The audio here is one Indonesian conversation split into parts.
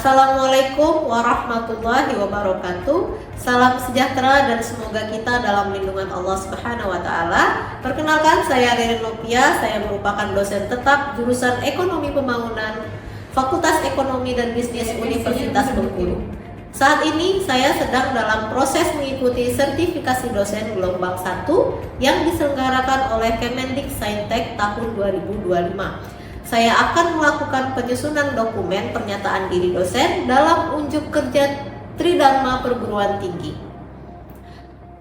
Assalamualaikum warahmatullahi wabarakatuh. Salam sejahtera dan semoga kita dalam lindungan Allah Subhanahu wa taala. Perkenalkan, saya Ririn Nopia, saya merupakan dosen tetap jurusan Ekonomi Pembangunan Fakultas Ekonomi dan Bisnis Universitas Bengkulu. Saat ini saya sedang dalam proses mengikuti sertifikasi dosen gelombang 1 yang diselenggarakan oleh Kemendiksaintek tahun 2025. Saya akan melakukan penyusunan dokumen pernyataan diri dosen dalam unjuk kerja Tridharma Perguruan Tinggi.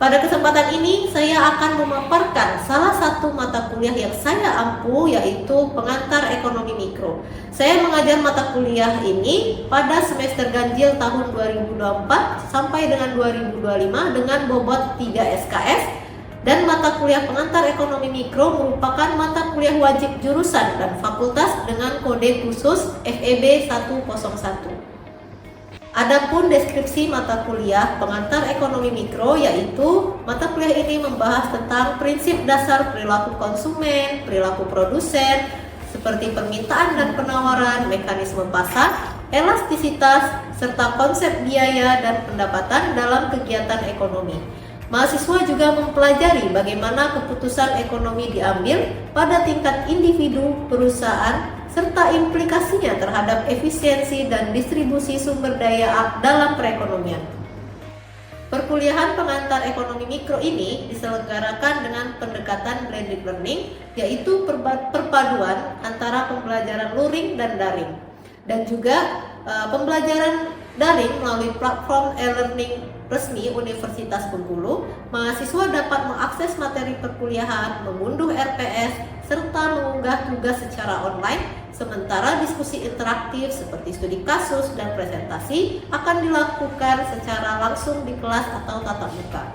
Pada kesempatan ini saya akan memaparkan salah satu mata kuliah yang saya ampu, yaitu pengantar ekonomi mikro. Saya mengajar mata kuliah ini pada semester ganjil tahun 2024 sampai dengan 2025 dengan bobot 3 SKS. Dan mata kuliah pengantar ekonomi mikro merupakan mata kuliah wajib jurusan dan fakultas dengan kode khusus FEB 101. Adapun deskripsi mata kuliah pengantar ekonomi mikro, yaitu mata kuliah ini membahas tentang prinsip dasar perilaku konsumen, perilaku produsen, seperti permintaan dan penawaran, mekanisme pasar, elastisitas, serta konsep biaya dan pendapatan dalam kegiatan ekonomi. Mahasiswa juga mempelajari bagaimana keputusan ekonomi diambil pada tingkat individu, perusahaan, serta implikasinya terhadap efisiensi dan distribusi sumber daya dalam perekonomian. Perkuliahan pengantar ekonomi mikro ini diselenggarakan dengan pendekatan blended learning, yaitu perpaduan antara pembelajaran luring dan daring, dan juga pembelajaran daring melalui platform e-learning resmi Universitas Bengkulu. Mahasiswa dapat mengakses materi perkuliahan, mengunduh RPS, serta mengunggah tugas secara online, sementara diskusi interaktif seperti studi kasus dan presentasi akan dilakukan secara langsung di kelas atau tatap muka.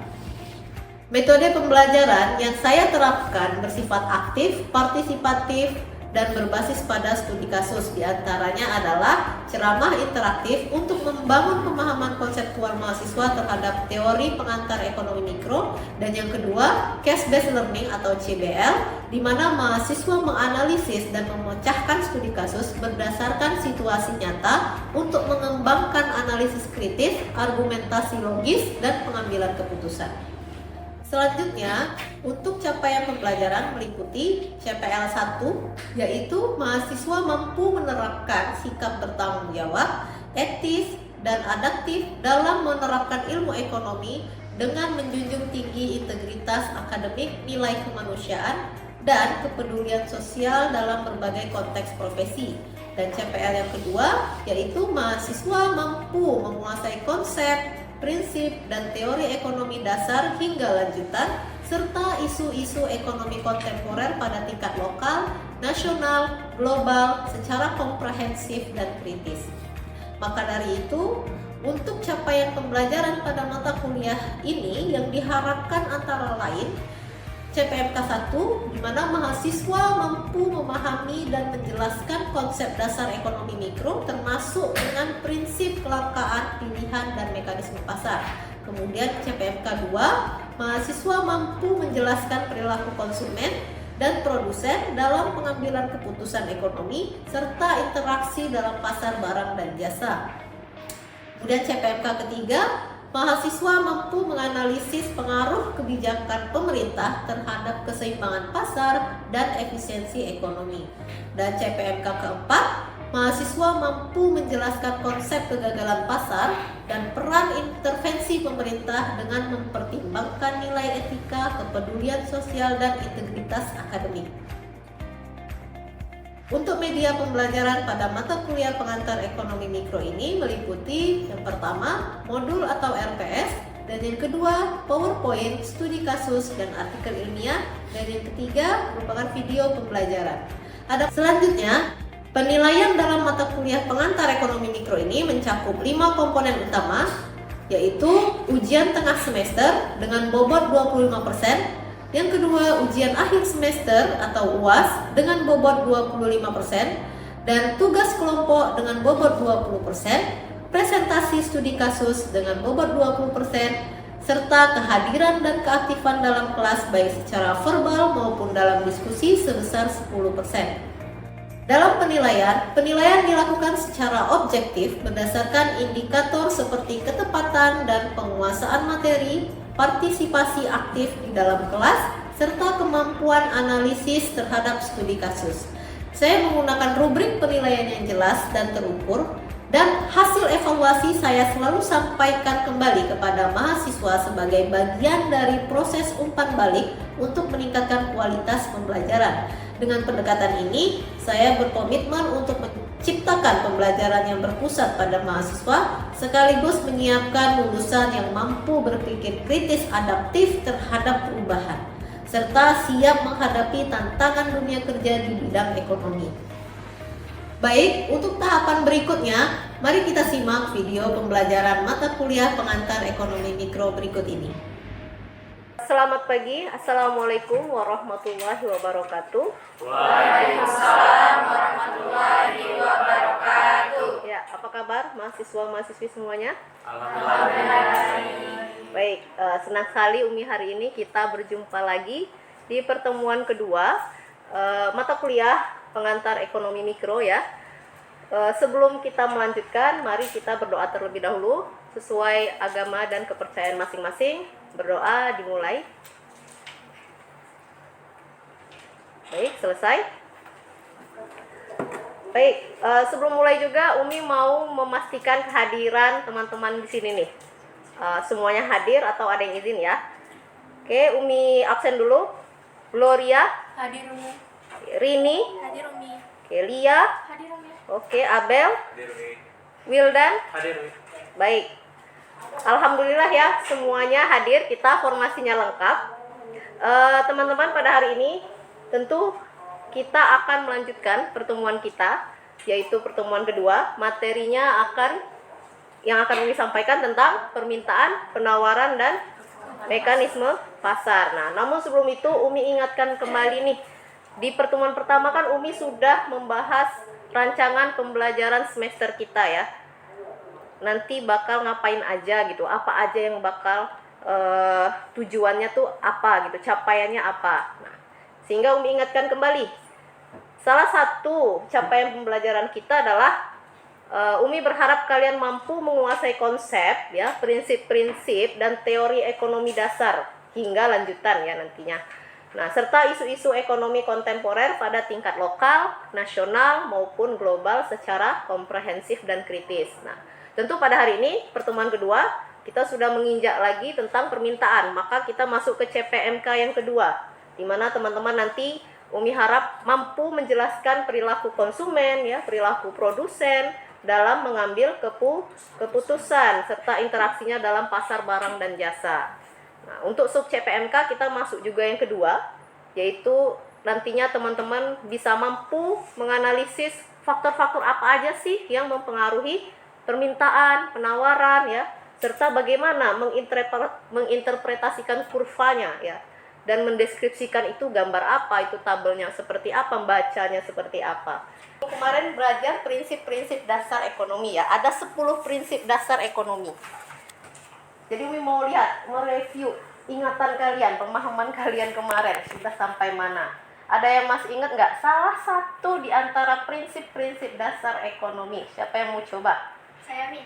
Metode pembelajaran yang saya terapkan bersifat aktif, partisipatif, dan berbasis pada studi kasus. Diantaranya adalah ceramah interaktif untuk membangun pemahaman konseptual mahasiswa terhadap teori pengantar ekonomi mikro, dan yang kedua case based learning atau CBL, di mana mahasiswa menganalisis dan memecahkan studi kasus berdasarkan situasi nyata untuk mengembangkan analisis kritis, argumentasi logis, dan pengambilan keputusan. Selanjutnya, untuk capaian pembelajaran meliputi CPL 1, yaitu mahasiswa mampu menerapkan sikap bertanggung jawab, etis, dan adaptif dalam menerapkan ilmu ekonomi dengan menjunjung tinggi integritas akademik, nilai kemanusiaan, dan kepedulian sosial dalam berbagai konteks profesi. Dan CPL yang kedua, yaitu mahasiswa mampu menguasai konsep, prinsip, dan teori ekonomi dasar hingga lanjutan, serta isu-isu ekonomi kontemporer pada tingkat lokal, nasional, global, secara komprehensif dan kritis. Maka dari itu, untuk capaian pembelajaran pada mata kuliah ini yang diharapkan antara lain CPMK 1, di mana mahasiswa mampu memahami dan menjelaskan konsep dasar ekonomi mikro termasuk dengan prinsip kelangkaan, pilihan, dan mekanisme pasar. Kemudian CPMK 2, mahasiswa mampu menjelaskan perilaku konsumen dan produsen dalam pengambilan keputusan ekonomi serta interaksi dalam pasar barang dan jasa. Kemudian CPMK ketiga, mahasiswa mampu menganalisis pengaruh kebijakan pemerintah terhadap keseimbangan pasar dan efisiensi ekonomi. Dan CPMK keempat, mahasiswa mampu menjelaskan konsep kegagalan pasar dan peran intervensi pemerintah dengan mempertimbangkan nilai etika, kepedulian sosial, dan integritas akademik. Untuk media pembelajaran pada mata kuliah pengantar ekonomi mikro ini meliputi yang pertama, modul atau RPS, dan yang kedua, PowerPoint, studi kasus, dan artikel ilmiah, dan yang ketiga merupakan video pembelajaran. Selanjutnya, penilaian dalam mata kuliah pengantar ekonomi mikro ini mencakup 5 komponen utama, yaitu ujian tengah semester dengan bobot 25%, yang kedua, ujian akhir semester atau UAS dengan bobot 25%, dan tugas kelompok dengan bobot 20%, presentasi studi kasus dengan bobot 20%, serta kehadiran dan keaktifan dalam kelas baik secara verbal maupun dalam diskusi sebesar 10%. Dalam penilaian, penilaian dilakukan secara objektif berdasarkan indikator seperti ketepatan dan penguasaan materi, partisipasi aktif di dalam kelas, serta kemampuan analisis terhadap studi kasus. Saya menggunakan rubrik penilaian yang jelas dan terukur, dan hasil evaluasi saya selalu sampaikan kembali kepada mahasiswa sebagai bagian dari proses umpan balik untuk meningkatkan kualitas pembelajaran. Dengan pendekatan ini, saya berkomitmen untuk menciptakan pembelajaran yang berpusat pada mahasiswa, sekaligus menyiapkan lulusan yang mampu berpikir kritis adaptif terhadap perubahan, serta siap menghadapi tantangan dunia kerja di bidang ekonomi. Baik, untuk tahapan berikutnya, mari kita simak video pembelajaran mata kuliah pengantar ekonomi mikro berikut ini. Selamat pagi, Assalamualaikum warahmatullahi wabarakatuh. Waalaikumsalam warahmatullahi wabarakatuh. Ya, apa kabar mahasiswa-mahasiswi semuanya? Alhamdulillah. Baik, senang sekali Umi hari ini kita berjumpa lagi di pertemuan kedua mata kuliah pengantar ekonomi mikro ya. Sebelum kita melanjutkan, mari kita berdoa terlebih dahulu sesuai agama dan kepercayaan masing-masing. Berdoa dimulai. Baik, selesai. Baik, sebelum mulai juga Umi mau memastikan kehadiran teman-teman di sini nih. Semuanya hadir atau ada yang izin ya? Oke, Umi absen dulu. Gloria, Hadir Umi. Rini, Hadir Umi. oke, Lia, Hadir Umi. oke, Abel, Hadir Umi. Wildan. Hadir Umi. Baik, alhamdulillah ya semuanya hadir, kita formasinya lengkap. Teman-teman, pada hari ini tentu kita akan melanjutkan pertemuan kita, yaitu pertemuan kedua. Materinya yang akan Umi sampaikan tentang permintaan, penawaran, dan mekanisme pasar. Nah, namun sebelum itu Umi ingatkan kembali nih, di pertemuan pertama kan Umi sudah membahas rancangan pembelajaran semester kita ya. Nanti bakal ngapain aja gitu, apa aja yang bakal tujuannya tuh apa gitu, capaiannya apa. Nah, sehingga Umi ingatkan kembali, salah satu capaian pembelajaran kita adalah Umi berharap kalian mampu menguasai konsep ya, prinsip-prinsip dan teori ekonomi dasar hingga lanjutan ya nantinya. Nah, serta isu-isu ekonomi kontemporer pada tingkat lokal, nasional maupun global secara komprehensif dan kritis. Nah, tentu pada hari ini pertemuan kedua kita sudah menginjak lagi tentang permintaan, maka kita masuk ke CPMK yang kedua, di mana teman-teman nanti Umi harap mampu menjelaskan perilaku konsumen ya, perilaku produsen dalam mengambil keputusan serta interaksinya dalam pasar barang dan jasa. Nah, untuk sub CPMK kita masuk juga yang kedua, yaitu nantinya teman-teman bisa mampu menganalisis faktor-faktor apa aja sih yang mempengaruhi permintaan, penawaran ya, serta bagaimana menginterpretasikan kurvanya ya, dan mendeskripsikan itu gambar apa, itu tabelnya seperti apa, membacanya seperti apa. Kemarin belajar prinsip-prinsip dasar ekonomi ya, ada 10 prinsip dasar ekonomi. Jadi Umi mau lihat, mereview ingatan kalian, pemahaman kalian kemarin sudah sampai mana. Ada yang masih ingat nggak? Salah satu di antara prinsip-prinsip dasar ekonomi. Siapa yang mau coba? Saya Mi.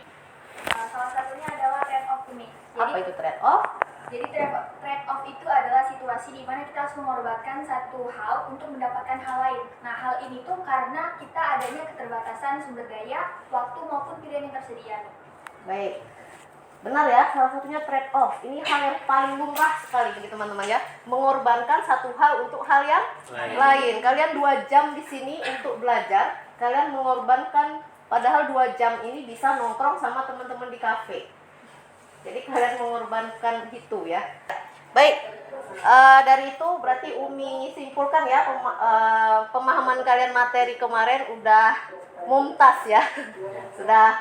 Salah satunya adalah trade off ini. Apa itu trade off? Jadi trade off itu adalah situasi di mana kita harus mengorbankan satu hal untuk mendapatkan hal lain. Nah, hal ini tuh karena kita adanya keterbatasan sumber daya, waktu maupun pilihan yang tersedia. Baik. Benar ya, salah satunya trade off. Ini hal yang paling lumrah sekali bagi teman-teman ya. Mengorbankan satu hal untuk hal yang lain. Kalian 2 jam di sini untuk belajar, kalian mengorbankan, padahal 2 jam ini bisa nongkrong sama teman-teman di kafe. Jadi kalian mengorbankan itu ya. Baik, dari itu berarti Umi simpulkan ya, pemahaman kalian materi kemarin udah mumtaz ya. Sudah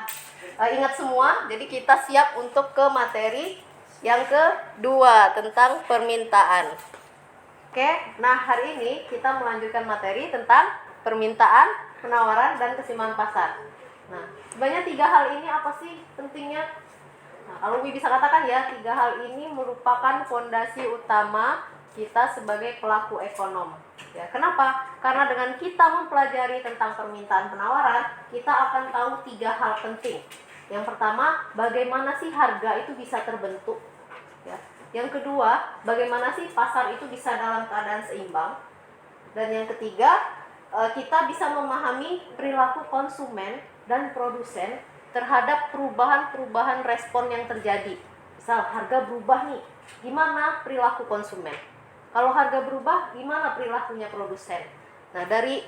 ingat semua, jadi kita siap untuk ke materi yang kedua tentang permintaan. Oke, nah hari ini kita melanjutkan materi tentang permintaan, penawaran, dan keseimbangan pasar. Nah, sebenarnya 3 hal ini apa sih pentingnya? Nah, kalau Umi bisa katakan ya, 3 hal ini merupakan fondasi utama kita sebagai pelaku ekonom. Ya, kenapa? Karena dengan kita mempelajari tentang permintaan penawaran, kita akan tahu 3 hal penting. Yang pertama, bagaimana sih harga itu bisa terbentuk? Ya. Yang kedua, bagaimana sih pasar itu bisa dalam keadaan seimbang? Dan yang ketiga, kita bisa memahami perilaku konsumen dan produsen terhadap perubahan-perubahan respon yang terjadi. Misal harga berubah nih, gimana perilaku konsumen? Kalau harga berubah, gimana perilakunya produsen? Nah, dari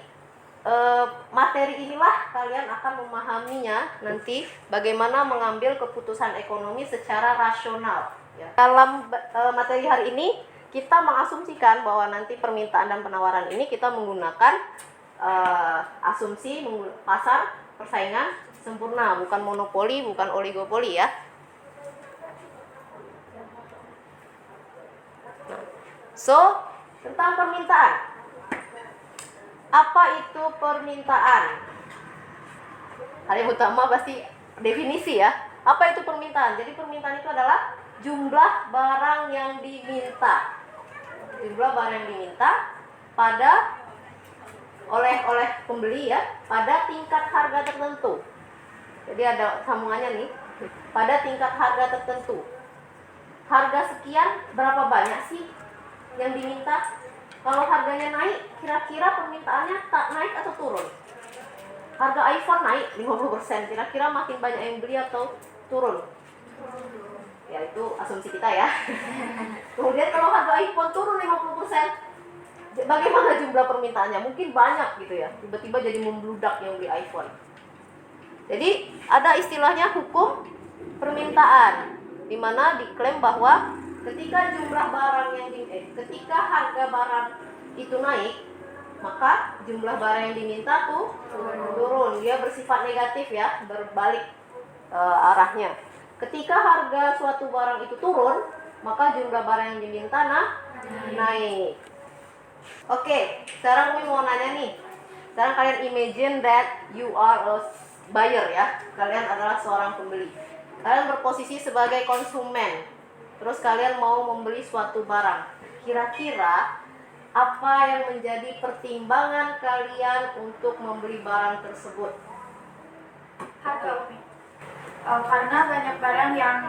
materi inilah kalian akan memahaminya nanti bagaimana mengambil keputusan ekonomi secara rasional. Ya. Dalam materi hari ini, kita mengasumsikan bahwa nanti permintaan dan penawaran ini kita menggunakan asumsi pasar persaingan sempurna, bukan monopoli, bukan oligopoli ya. So, tentang permintaan. Apa itu permintaan? Hal yang utama pasti definisi ya. Apa itu permintaan? Jadi permintaan itu adalah jumlah barang yang diminta. Jumlah barang yang diminta pada oleh pembeli ya, pada tingkat harga tertentu. Jadi ada sambungannya nih. Pada tingkat harga tertentu. Harga sekian berapa banyak sih yang diminta? Kalau harganya naik, kira-kira permintaannya tak naik atau turun? Harga iPhone naik 50%, kira-kira makin banyak yang beli atau turun? Ya itu asumsi kita ya. Kemudian kalau harga iPhone turun 50%, bagaimana jumlah permintaannya? Mungkin banyak gitu ya, tiba-tiba jadi membludak yang beli iPhone. Jadi ada istilahnya hukum permintaan, di mana diklaim bahwa ketika jumlah barang ketika harga barang itu naik, maka jumlah barang yang diminta tuh turun. Dia bersifat negatif ya, berbalik arahnya. Ketika harga suatu barang itu turun, maka jumlah barang yang diminta naik. Oke, sekarang gue mau nanya nih. Sekarang kalian imagine that you are a buyer ya. Kalian adalah seorang pembeli. Kalian berposisi sebagai konsumen. Terus kalian mau membeli suatu barang. Kira-kira apa yang menjadi pertimbangan kalian untuk membeli barang tersebut? Harga, Umi. Karena banyak barang yang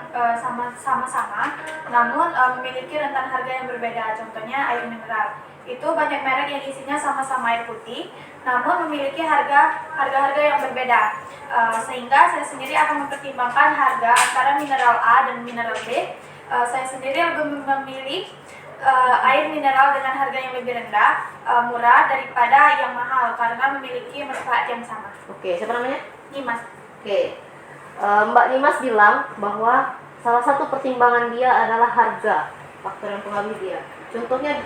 sama-sama, namun memiliki rentan harga yang berbeda. Contohnya air mineral. Itu banyak merek yang isinya sama-sama air putih, namun memiliki harga-harga yang berbeda. Sehingga saya sendiri akan mempertimbangkan harga antara mineral A dan mineral B. Saya sendiri lebih memilih air mineral dengan harga yang lebih rendah, murah daripada yang mahal karena memiliki manfaat yang sama. Oke, siapa namanya? Nimas. Oke, Mbak Nimas bilang bahwa salah satu pertimbangan dia adalah harga, faktor yang mempengaruhi dia. Contohnya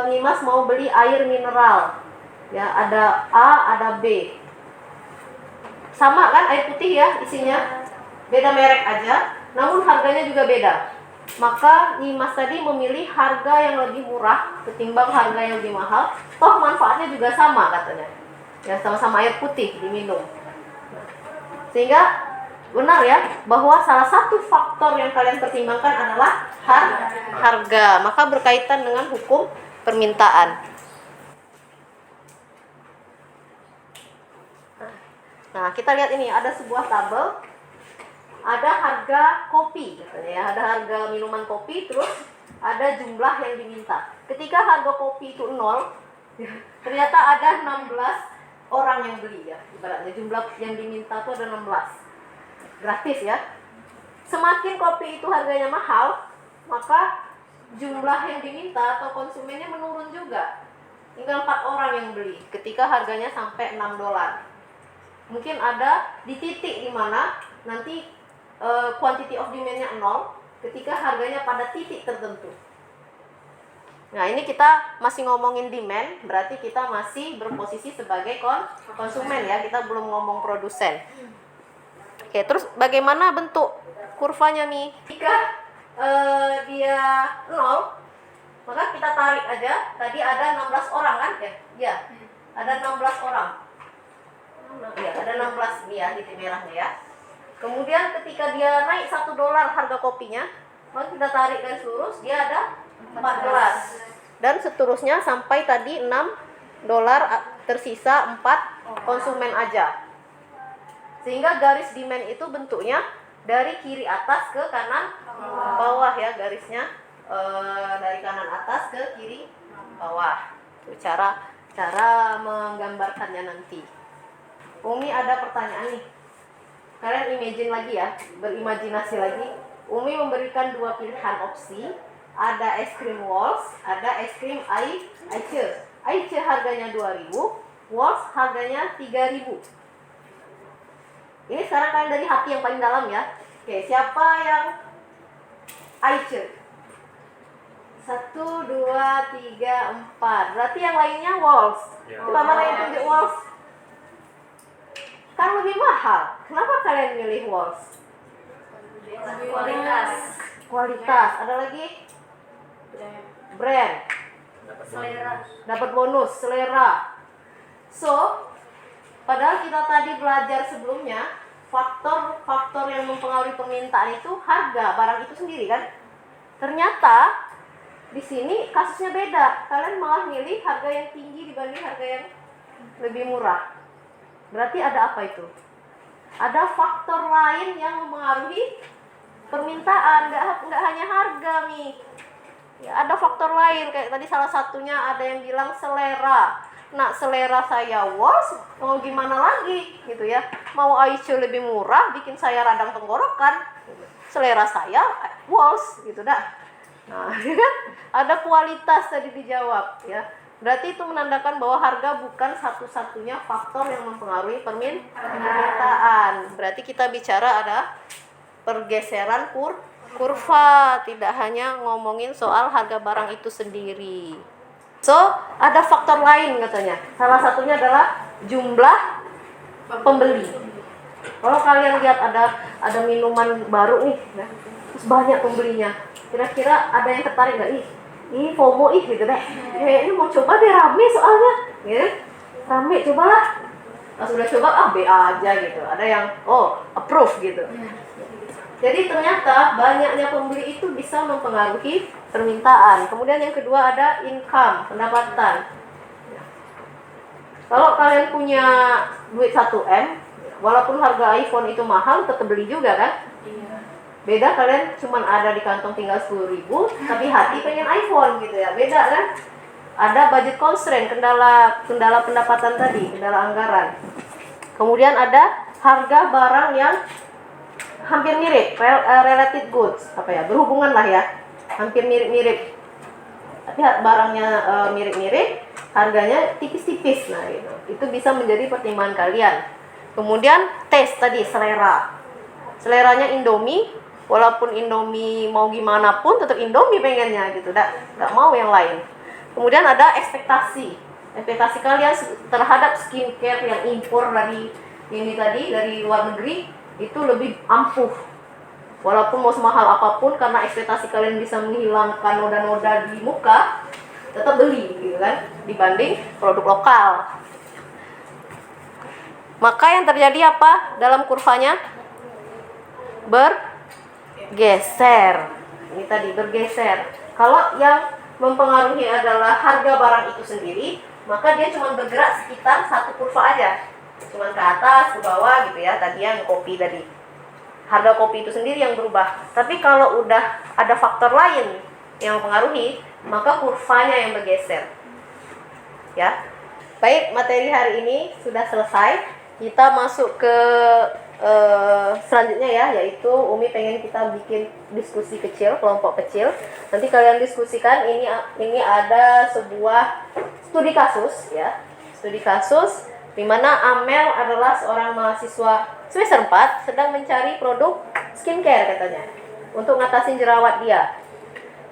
Nimas mau beli air mineral, ya ada A, ada B. Sama kan air putih ya isinya, beda merek aja. Namun harganya juga beda. Maka Nimas tadi memilih harga yang lebih murah ketimbang harga yang lebih mahal. Toh manfaatnya juga sama katanya. Ya sama-sama air putih diminum. Sehingga benar ya bahwa salah satu faktor yang kalian pertimbangkan adalah harga. Maka berkaitan dengan hukum permintaan. Nah, kita lihat ini ada sebuah tabel. Ada harga kopi katanya ya, ada harga minuman kopi, terus ada jumlah yang diminta. Ketika harga kopi itu 0, ternyata ada 16 orang yang beli ya. Ibaratnya jumlah yang diminta itu ada 16. Gratis ya. Semakin kopi itu harganya mahal, maka jumlah yang diminta atau konsumennya menurun juga. Tinggal 4 orang yang beli ketika harganya sampai $6. Mungkin ada di titik di mana nanti quantity of demand-nya 0 ketika harganya pada titik tertentu. Nah, ini kita masih ngomongin demand, berarti kita masih berposisi sebagai konsumen ya, kita belum ngomong produsen. Oke, terus bagaimana bentuk kurvanya nih? Jika dia 0, maka kita tarik aja. Tadi ada 16 orang kan? Ya, ada 16 orang. Ya, ada 16 nih ya, titik merahnya ya. Kemudian ketika dia naik $1 harga kopinya, maka kita tarik garis lurus, dia ada 14. dan seterusnya sampai tadi $6, tersisa 4 konsumen aja. Sehingga garis demand itu bentuknya dari kiri atas ke kanan bawah ya, garisnya dari kanan atas ke kiri bawah. Itu cara menggambarkannya nanti. Umi ada pertanyaan nih. Kalian imagine lagi ya, berimajinasi lagi. Umi memberikan 2 pilihan opsi. Ada es krim Walls, ada es krim Aice. Aice harganya 2.000, Walls harganya 3.000. Ini sekarang kalian dari hati yang paling dalam ya. Oke, siapa yang Aice? 1, 2, 3, 4. Berarti yang lainnya Walls. Coba mana yang tunjuk Walls? Kan lebih mahal. Kenapa kalian milih Walls? Kualitas. Ada lagi? Brand. Dapat bonus, selera. So, padahal kita tadi belajar sebelumnya, faktor-faktor yang mempengaruhi permintaan itu harga barang itu sendiri kan. Ternyata di sini kasusnya beda. Kalian malah milih harga yang tinggi dibanding harga yang lebih murah. Berarti ada apa itu? Ada faktor lain yang mempengaruhi permintaan, nggak hanya harga nih. Ya, ada faktor lain, kayak tadi salah satunya ada yang bilang selera. Nah, selera saya Walls, mau gimana lagi gitu ya. Mau Aice lebih murah, bikin saya radang tenggorokan. Selera saya Walls gitu dah. Nah, kan ada kualitas tadi dijawab ya. Berarti itu menandakan bahwa harga bukan satu-satunya faktor yang mempengaruhi permintaan. Berarti kita bicara ada pergeseran kurva, tidak hanya ngomongin soal harga barang itu sendiri. So, ada faktor lain katanya. Salah satunya adalah jumlah pembeli. Kalau kalian lihat ada minuman baru nih, ya, terus banyak pembelinya. Kira-kira ada yang tertarik nggak? Ih FOMO gitu deh. Ini mau coba deh, rame soalnya. Ya, rame, cobalah. Pas udah coba, B aja gitu. Ada yang approve gitu. Jadi ternyata banyaknya pembeli itu bisa mempengaruhi permintaan. Kemudian yang kedua ada income, pendapatan. Kalau kalian punya duit 1M, walaupun harga iPhone itu mahal, tetap beli juga kan? Beda kalian cuman ada di kantong tinggal 10.000, tapi hati pengen iPhone gitu ya. Beda kan? Ada budget constraint, kendala pendapatan tadi, kendala anggaran. Kemudian ada harga barang yang hampir mirip, related goods, berhubungan lah ya, hampir mirip-mirip. Tapi barangnya mirip-mirip, harganya tipis-tipis. Nah, itu bisa menjadi pertimbangan kalian. Kemudian taste tadi, selera. Seleranya Indomie, walaupun Indomie mau gimana pun tetap Indomie pengennya gitu, nggak mau yang lain. Kemudian ada ekspektasi kalian terhadap skincare yang impor dari luar negeri itu lebih ampuh. Walaupun mau semahal apapun, karena ekspektasi kalian bisa menghilangkan noda-noda di muka, tetap beli gitu kan, dibanding produk lokal. Maka yang terjadi apa dalam kurvanya? Bergeser. Ini tadi bergeser. Kalau yang mempengaruhi adalah harga barang itu sendiri, maka dia cuma bergerak sekitar satu kurva aja, cuma ke atas, ke bawah gitu ya. Tadi yang kopi tadi, harga kopi itu sendiri yang berubah. Tapi kalau udah ada faktor lain yang mempengaruhi, maka kurvanya yang bergeser. Ya. Baik, materi hari ini sudah selesai. Kita masuk ke selanjutnya ya, yaitu Umi pengen kita bikin diskusi kecil, kelompok kecil. Nanti kalian diskusikan. Ini ada sebuah studi kasus ya. Studi kasus di mana Amel adalah seorang mahasiswa semester 4 sedang mencari produk skincare katanya untuk ngatasin jerawat dia.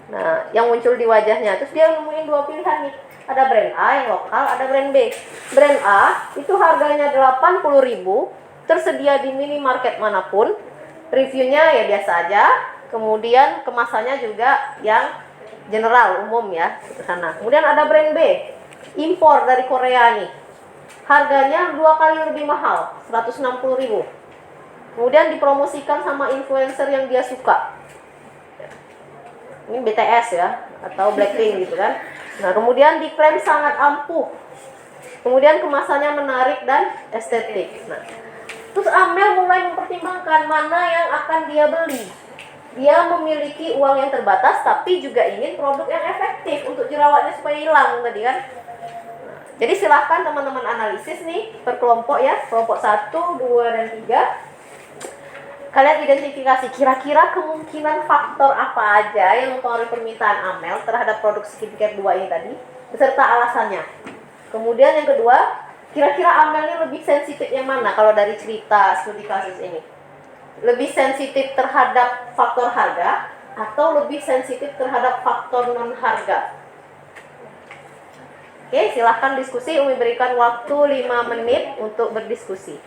Nah, yang muncul di wajahnya. Terus dia nemuin 2 pilihan nih. Ada brand A yang lokal, ada brand B. Brand A itu harganya 80.000, tersedia di minimarket manapun. Reviewnya ya biasa aja. Kemudian kemasannya juga yang general, umum ya, ke sana. Kemudian ada brand B, impor dari Korea nih. Harganya 2 kali lebih mahal, 160.000. Kemudian dipromosikan sama influencer yang dia suka. Ini BTS ya, atau Blackpink gitu kan. Nah, kemudian diklaim sangat ampuh. Kemudian kemasannya menarik dan estetik. Nah, terus Amel mulai mempertimbangkan mana yang akan dia beli. Dia memiliki uang yang terbatas, tapi juga ingin produk yang efektif untuk jerawatnya supaya hilang tadi kan. Nah, jadi silahkan teman-teman analisis nih per kelompok ya, kelompok 1, 2, dan 3. Kalian identifikasi kira-kira kemungkinan faktor apa aja yang mempengaruhi permintaan Amel terhadap produk skincare 2 ini tadi, beserta alasannya. Kemudian yang kedua, kira-kira Amel ini lebih sensitif yang mana kalau dari cerita studi kasus ini? Lebih sensitif terhadap faktor harga atau lebih sensitif terhadap faktor non harga? Oke, silahkan diskusi. Umi berikan waktu 5 menit untuk berdiskusi.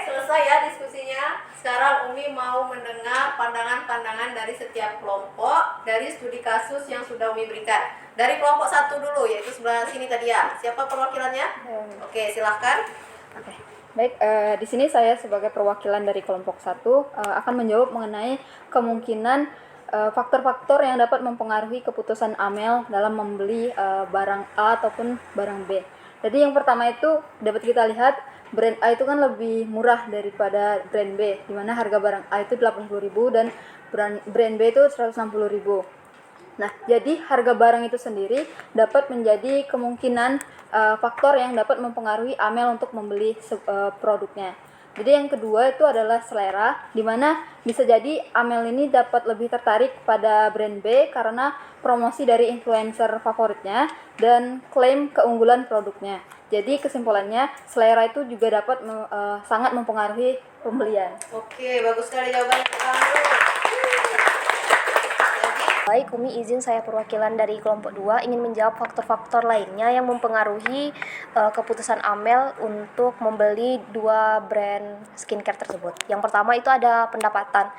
Selesai ya diskusinya. Sekarang Umi mau mendengar pandangan-pandangan dari setiap kelompok dari studi kasus yang sudah Umi berikan. Dari kelompok 1 dulu, yaitu sebelah sini tadi ya. Siapa perwakilannya? Oke, silahkan. Baik, di sini saya sebagai perwakilan dari kelompok 1 akan menjawab mengenai kemungkinan faktor-faktor yang dapat mempengaruhi keputusan Amel dalam membeli barang A ataupun barang B. Jadi yang pertama itu dapat kita lihat brand A itu kan lebih murah daripada brand B, di mana harga barang A itu 80.000 dan brand B itu 160.000. Nah, jadi harga barang itu sendiri dapat menjadi kemungkinan faktor yang dapat mempengaruhi Amel untuk membeli produknya. Jadi yang kedua itu adalah selera, di mana bisa jadi Amel ini dapat lebih tertarik pada brand B karena promosi dari influencer favoritnya dan klaim keunggulan produknya. Jadi kesimpulannya, selera itu juga dapat sangat mempengaruhi pembelian. Oke, bagus sekali jawabannya. Baik, Umi izin saya perwakilan dari kelompok 2 ingin menjawab faktor-faktor lainnya yang mempengaruhi keputusan Amel untuk membeli 2 brand skincare tersebut. Yang pertama itu ada pendapatan.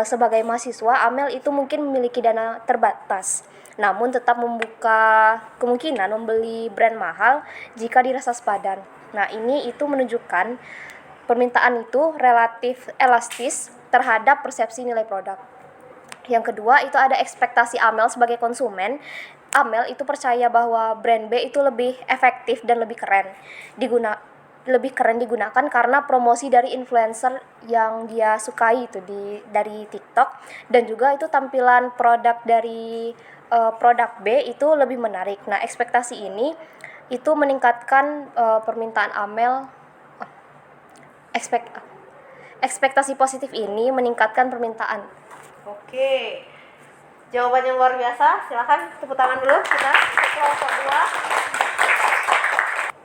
Sebagai mahasiswa, Amel itu mungkin memiliki dana terbatas, namun tetap membuka kemungkinan membeli brand mahal jika dirasa sepadan. Nah, ini itu menunjukkan permintaan itu relatif elastis terhadap persepsi nilai produk. Yang kedua itu ada ekspektasi Amel sebagai konsumen. Amel itu percaya bahwa brand B itu lebih efektif dan lebih keren digunakan karena promosi dari influencer yang dia sukai itu dari TikTok, dan juga itu tampilan produk dari produk B itu lebih menarik. Nah, ekspektasi ini itu meningkatkan permintaan Amel. Ekspektasi positif ini meningkatkan permintaan. Oke, jawaban yang luar biasa. Silakan tepuk tangan dulu kita kelompok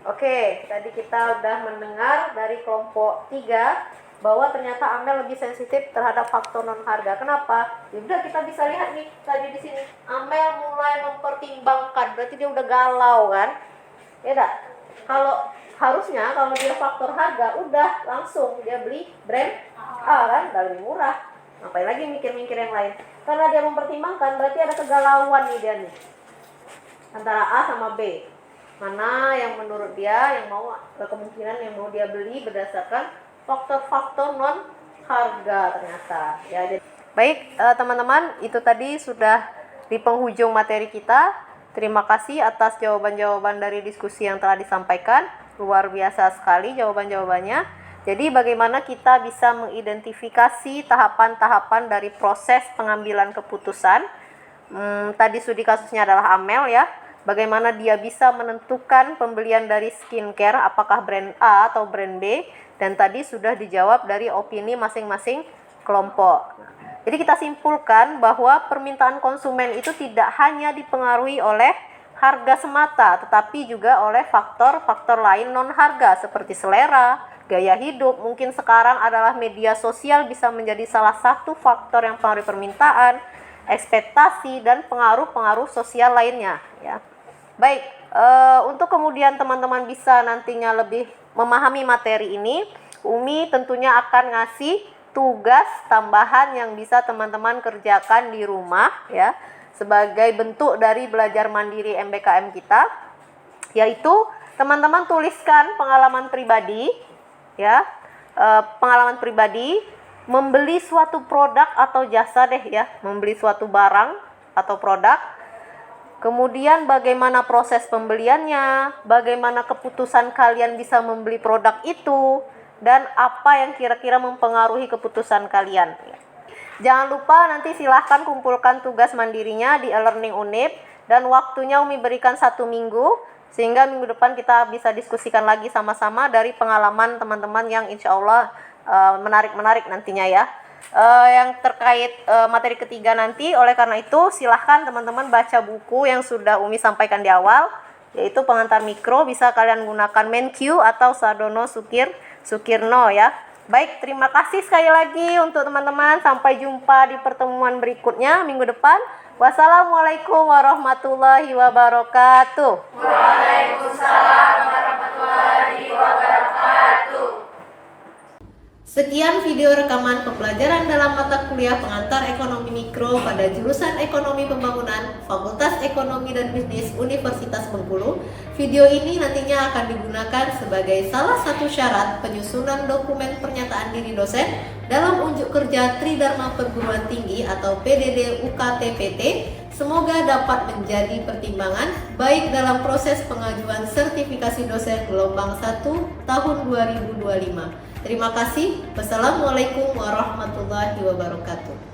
2. Oke, tadi kita udah mendengar dari kelompok 3 bahwa ternyata Amel lebih sensitif terhadap faktor non harga. Kenapa? Ya udah, kita bisa lihat nih tadi di sini Amel mulai mempertimbangkan, berarti dia udah galau kan? Ya dah. Kalau harusnya kalau dia faktor harga udah langsung dia beli brand A kan, udah lebih murah. Ngapain lagi mikir-mikir yang lain? Karena dia mempertimbangkan, berarti ada kegalauan nih dia nih antara A sama B. Mana yang menurut dia yang mau kemungkinan yang mau dia beli berdasarkan faktor-faktor non harga ternyata. Ya, jadi baik teman-teman, itu tadi sudah di penghujung materi kita. Terima kasih atas jawaban-jawaban dari diskusi yang telah disampaikan. Luar biasa sekali jawaban-jawabannya. Jadi bagaimana kita bisa mengidentifikasi tahapan-tahapan dari proses pengambilan keputusan. Tadi studi kasusnya adalah Amel ya. Bagaimana dia bisa menentukan pembelian dari skincare, apakah brand A atau brand B. Dan tadi sudah dijawab dari opini masing-masing kelompok. Jadi kita simpulkan bahwa permintaan konsumen itu tidak hanya dipengaruhi oleh harga semata, tetapi juga oleh faktor-faktor lain non harga seperti selera, gaya hidup. Mungkin sekarang adalah media sosial bisa menjadi salah satu faktor yang mempengaruhi permintaan, ekspektasi, dan pengaruh-pengaruh sosial lainnya ya. Baik, untuk kemudian teman-teman bisa nantinya lebih memahami materi ini, Umi tentunya akan ngasih tugas tambahan yang bisa teman-teman kerjakan di rumah ya. sebagai bentuk dari belajar mandiri MBKM kita, yaitu teman-teman tuliskan pengalaman pribadi, ya, pengalaman pribadi membeli suatu produk atau jasa deh ya, membeli suatu barang atau produk. Kemudian bagaimana proses pembeliannya, bagaimana keputusan kalian bisa membeli produk itu, dan apa yang kira-kira mempengaruhi keputusan kalian. Jangan lupa nanti silahkan kumpulkan tugas mandirinya di e-learning Unip, dan waktunya Umi berikan 1 minggu, sehingga minggu depan kita bisa diskusikan lagi sama-sama dari pengalaman teman-teman yang insya Allah menarik-menarik nantinya ya. Yang terkait materi ketiga nanti, oleh karena itu silahkan teman-teman baca buku yang sudah Umi sampaikan di awal, yaitu Pengantar Mikro. Bisa kalian gunakan Menkyu atau Sadono Sukirno ya. Baik, terima kasih sekali lagi untuk teman-teman. Sampai jumpa di pertemuan berikutnya minggu depan. Wassalamualaikum warahmatullahi wabarakatuh. Waalaikumsalam warahmatullahi wabarakatuh. Sekian video rekaman pembelajaran dalam mata kuliah Pengantar Ekonomi Mikro pada jurusan Ekonomi Pembangunan, Fakultas Ekonomi dan Bisnis Universitas Bengkulu. Video ini nantinya akan digunakan sebagai salah satu syarat penyusunan dokumen pernyataan diri dosen dalam unjuk kerja Tridharma Perguruan Tinggi atau PDD UKT-PT. Semoga dapat menjadi pertimbangan baik dalam proses pengajuan sertifikasi dosen gelombang 1 tahun 2025. Terima kasih. Wassalamualaikum warahmatullahi wabarakatuh.